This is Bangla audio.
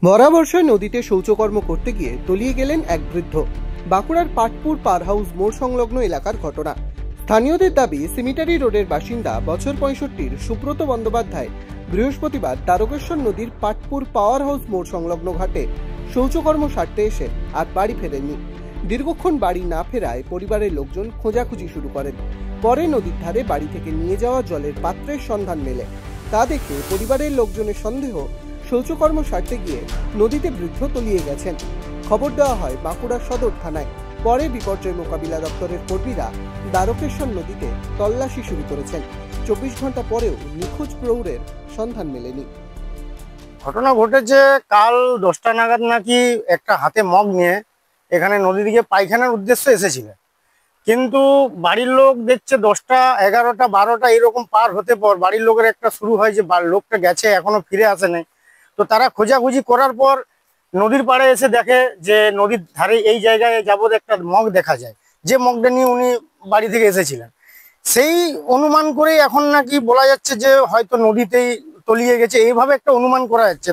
ভরা বর্ষায় নদীতে শৌচকর্ম করতে গিয়ে তলিয়ে গেলেন এক বৃদ্ধ। বাঁকুড়ার পাটপুর পার হাউস মোড় সংলগ্ন এলাকার ঘটনা। স্থানীয়দের দাবি, সিমিটারি রোডের বাসিন্দা বছর 65-র সুব্রত বন্দ্যোপাধ্যায় বৃহস্পতিবার দ্বারকেশ্বর নদীর পাটপুর পাওয়ার হাউস মোড় সংলগ্ন ঘাটে শৌচকর্ম সারতে এসে আর বাড়ি ফেরেননি। দীর্ঘক্ষণ বাড়ি না ফেরায় পরিবারের লোকজন খোঁজাখুঁজি শুরু করেন। পরে নদীর ধারে বাড়ি থেকে নিয়ে যাওয়া জলের পাত্রের সন্ধান মেলে। তা দেখে পরিবারের লোকজনের সন্দেহ, শৌচকর্ম সারতে গিয়ে নদীতে বৃদ্ধ তলিয়ে গেছেন। খবর দেওয়া হয় বাঁকুড়া সদর থানায়। পরে বিপর্যয় মোকাবিলা দপ্তরের কর্মীরা দ্বারকেশ্বর নদীতে তল্লাশি শুরু করেছেন। 24 ঘন্টা পরেও নিখোঁজ প্রৌঢ়ের সন্ধান মেলেনি। ঘটনা ঘটেছে কাল 10টা নাগাদ নাকি একটা হাতে মগ নিয়ে এখানে নদী দিকে পায়খানার উদ্দেশ্যে এসেছিলেন, কিন্তু বাড়ির লোক দেখছে 10টা 11টা 12টা এরকম পার হতে পর বাড়ির লোকের একটা শুরু হয় যে লোকটা গেছে, এখনো ফিরে আসে নাই। তো তারা খোঁজাখুঁজি করার পর নদীর পাড়ে এসে দেখে যে নদীর ধারে এই জায়গায় যাবত একটা মগ দেখা যায়, যে মগটা নিয়ে উনি বাড়ি থেকে এসেছিলেন। সেই অনুমান করেই এখন নাকি বলা যাচ্ছে যে হয়তো নদীতেই তলিয়ে গেছে, এইভাবে একটা অনুমান করা যাচ্ছে।